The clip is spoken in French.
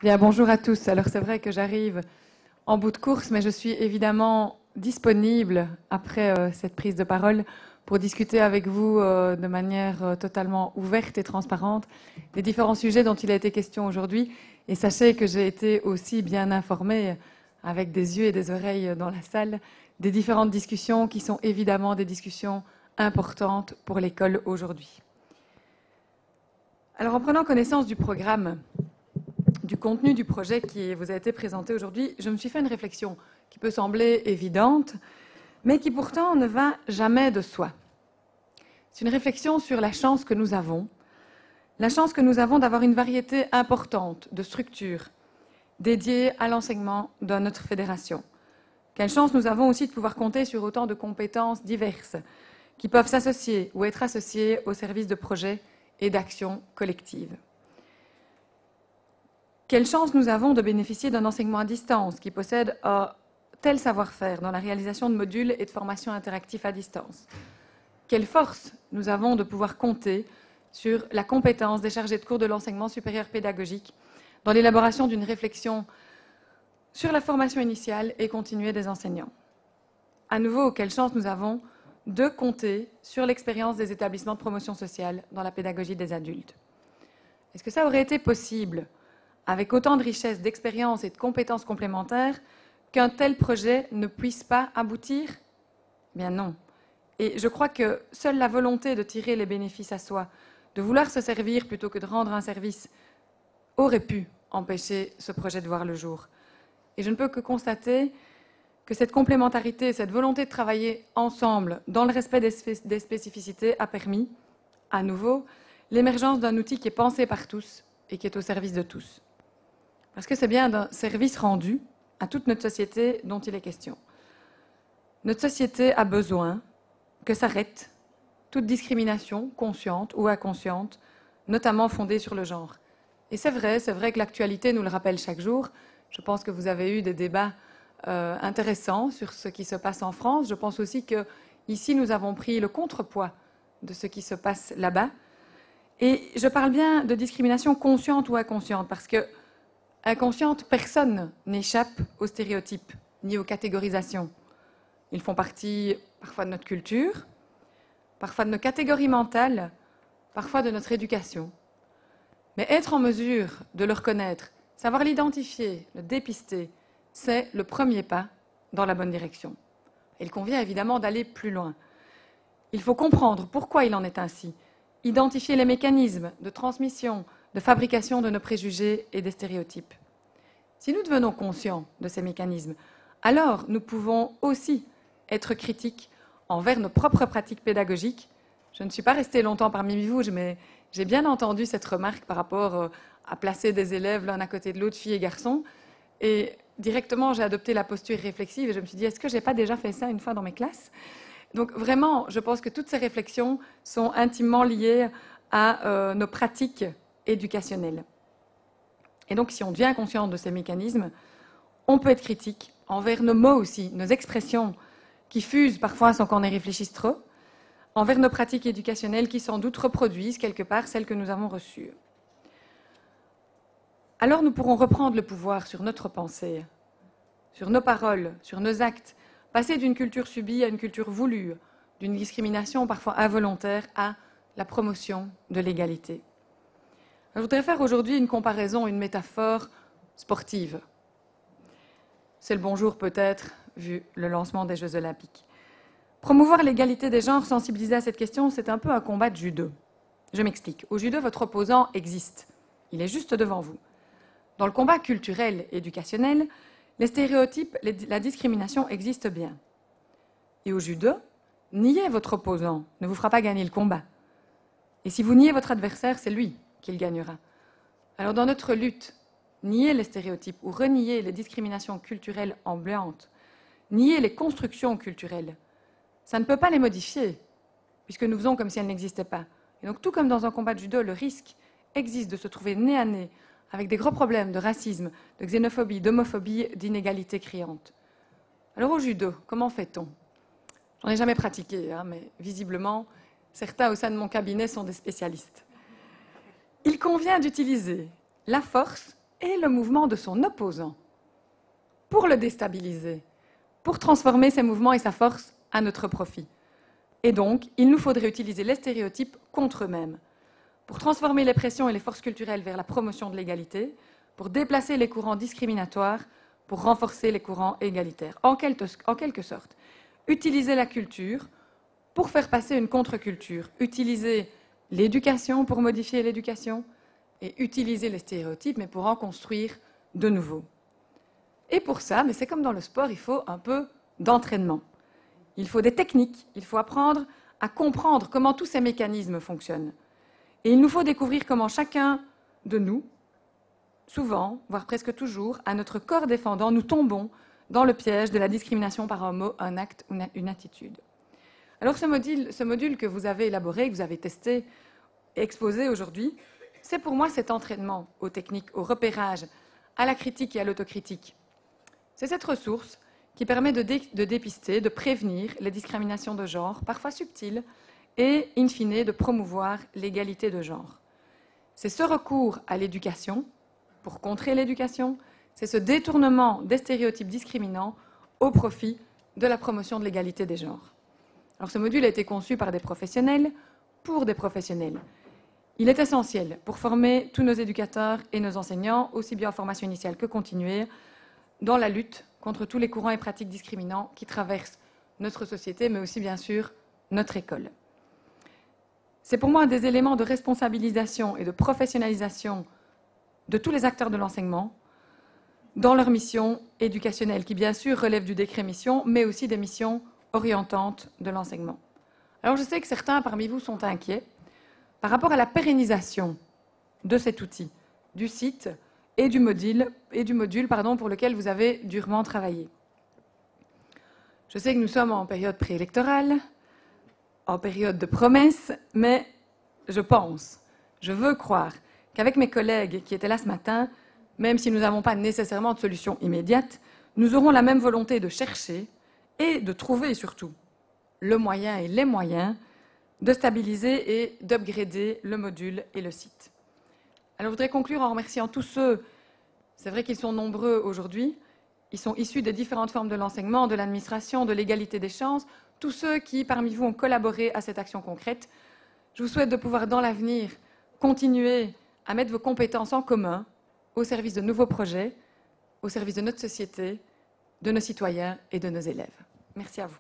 Bien, bonjour à tous. Alors c'est vrai que j'arrive en bout de course, mais je suis évidemment disponible après cette prise de parole pour discuter avec vous de manière totalement ouverte et transparente des différents sujets dont il a été question aujourd'hui. Et sachez que j'ai été aussi bien informée, avec des yeux et des oreilles dans la salle, des différentes discussions qui sont évidemment des discussions importantes pour l'école aujourd'hui. Alors en prenant connaissance du programme, du contenu du projet qui vous a été présenté aujourd'hui, je me suis fait une réflexion qui peut sembler évidente, mais qui pourtant ne va jamais de soi. C'est une réflexion sur la chance que nous avons d'avoir une variété importante de structures dédiées à l'enseignement dans notre fédération. Quelle chance nous avons aussi de pouvoir compter sur autant de compétences diverses qui peuvent s'associer ou être associées au service de projets et d'actions collectives. Quelle chance nous avons de bénéficier d'un enseignement à distance qui possède un tel savoir-faire dans la réalisation de modules et de formations interactifs à distance. Quelle force nous avons de pouvoir compter sur la compétence des chargés de cours de l'enseignement supérieur pédagogique dans l'élaboration d'une réflexion sur la formation initiale et continuée des enseignants. À nouveau, quelle chance nous avons de compter sur l'expérience des établissements de promotion sociale dans la pédagogie des adultes. Est-ce que ça aurait été possible avec autant de richesse, d'expérience et de compétences complémentaires, qu'un tel projet ne puisse pas aboutir? Bien non. Et je crois que seule la volonté de tirer les bénéfices à soi, de vouloir se servir plutôt que de rendre un service, aurait pu empêcher ce projet de voir le jour. Et je ne peux que constater que cette complémentarité, cette volonté de travailler ensemble dans le respect des spécificités a permis, à nouveau, l'émergence d'un outil qui est pensé par tous et qui est au service de tous. Parce que c'est bien d'un service rendu à toute notre société dont il est question. Notre société a besoin que s'arrête toute discrimination, consciente ou inconsciente, notamment fondée sur le genre. Et c'est vrai que l'actualité nous le rappelle chaque jour. Je pense que vous avez eu des débats intéressants sur ce qui se passe en France. Je pense aussi qu'ici, nous avons pris le contrepoids de ce qui se passe là-bas. Et je parle bien de discrimination consciente ou inconsciente, parce que inconsciente, personne n'échappe aux stéréotypes ni aux catégorisations. Ils font partie parfois de notre culture, parfois de nos catégories mentales, parfois de notre éducation. Mais être en mesure de le reconnaître, savoir l'identifier, le dépister, c'est le premier pas dans la bonne direction. Il convient évidemment d'aller plus loin. Il faut comprendre pourquoi il en est ainsi, identifier les mécanismes de transmission, de fabrication de nos préjugés et des stéréotypes. Si nous devenons conscients de ces mécanismes, alors nous pouvons aussi être critiques envers nos propres pratiques pédagogiques. Je ne suis pas restée longtemps parmi vous, mais j'ai bien entendu cette remarque par rapport à placer des élèves l'un à côté de l'autre, filles et garçons. Et directement, j'ai adopté la posture réflexive et je me suis dit, est-ce que je n'ai pas déjà fait ça une fois dans mes classes? Donc vraiment, je pense que toutes ces réflexions sont intimement liées à nos pratiques éducationnelles. Et donc, si on devient conscient de ces mécanismes, on peut être critique envers nos mots aussi, nos expressions qui fusent parfois sans qu'on y réfléchisse trop, envers nos pratiques éducationnelles qui sans doute reproduisent quelque part celles que nous avons reçues. Alors nous pourrons reprendre le pouvoir sur notre pensée, sur nos paroles, sur nos actes, passer d'une culture subie à une culture voulue, d'une discrimination parfois involontaire à la promotion de l'égalité. Je voudrais faire aujourd'hui une comparaison, une métaphore sportive. C'est le bonjour peut-être, vu le lancement des Jeux Olympiques. Promouvoir l'égalité des genres, sensibiliser à cette question, c'est un peu un combat de judo. Je m'explique. Au judo, votre opposant existe. Il est juste devant vous. Dans le combat culturel et éducationnel, les stéréotypes, la discrimination existent bien. Et au judo, nier votre opposant ne vous fera pas gagner le combat. Et si vous niez votre adversaire, c'est lui qu'il gagnera. Alors dans notre lutte, nier les stéréotypes ou renier les discriminations culturelles ambiantes, nier les constructions culturelles, ça ne peut pas les modifier, puisque nous faisons comme si elles n'existaient pas. Et donc tout comme dans un combat de judo, le risque existe de se trouver nez à nez avec des gros problèmes de racisme, de xénophobie, d'homophobie, d'inégalité criante. Alors au judo, comment fait-on? J'en ai jamais pratiqué, mais visiblement, certains au sein de mon cabinet sont des spécialistes. Il convient d'utiliser la force et le mouvement de son opposant pour le déstabiliser, pour transformer ses mouvements et sa force à notre profit. Et donc, il nous faudrait utiliser les stéréotypes contre eux-mêmes, pour transformer les pressions et les forces culturelles vers la promotion de l'égalité, pour déplacer les courants discriminatoires, pour renforcer les courants égalitaires. En quelque sorte, utiliser la culture pour faire passer une contre-culture, utiliser l'éducation pour modifier l'éducation, et utiliser les stéréotypes, mais pour en construire de nouveaux. Et pour ça, mais c'est comme dans le sport, il faut un peu d'entraînement. Il faut des techniques, il faut apprendre à comprendre comment tous ces mécanismes fonctionnent. Et il nous faut découvrir comment chacun de nous, souvent, voire presque toujours, à notre corps défendant, nous tombons dans le piège de la discrimination par un mot, un acte ou une attitude. Alors ce module que vous avez élaboré, que vous avez testé et exposé aujourd'hui, c'est pour moi cet entraînement aux techniques, au repérage, à la critique et à l'autocritique. C'est cette ressource qui permet de dépister, de prévenir les discriminations de genre, parfois subtiles, et, in fine, de promouvoir l'égalité de genre. C'est ce recours à l'éducation, pour contrer l'éducation, c'est ce détournement des stéréotypes discriminants au profit de la promotion de l'égalité des genres. Alors ce module a été conçu par des professionnels, pour des professionnels. Il est essentiel pour former tous nos éducateurs et nos enseignants, aussi bien en formation initiale que continuée, dans la lutte contre tous les courants et pratiques discriminants qui traversent notre société, mais aussi bien sûr notre école. C'est pour moi un des éléments de responsabilisation et de professionnalisation de tous les acteurs de l'enseignement dans leur mission éducationnelle, qui bien sûr relève du décret mission, mais aussi des missions orientantes de l'enseignement. Alors je sais que certains parmi vous sont inquiets par rapport à la pérennisation de cet outil, du site et du module pour lequel vous avez durement travaillé. Je sais que nous sommes en période préélectorale, en période de promesses, mais je veux croire qu'avec mes collègues qui étaient là ce matin, même si nous n'avons pas nécessairement de solution immédiate, nous aurons la même volonté de chercher et de trouver surtout le moyen et les moyens de stabiliser et d'upgrader le module et le site. Alors je voudrais conclure en remerciant tous ceux, c'est vrai qu'ils sont nombreux aujourd'hui, ils sont issus des différentes formes de l'enseignement, de l'administration, de l'égalité des chances, tous ceux qui parmi vous ont collaboré à cette action concrète. Je vous souhaite de pouvoir dans l'avenir continuer à mettre vos compétences en commun au service de nouveaux projets, au service de notre société, de nos citoyens et de nos élèves. Merci à vous.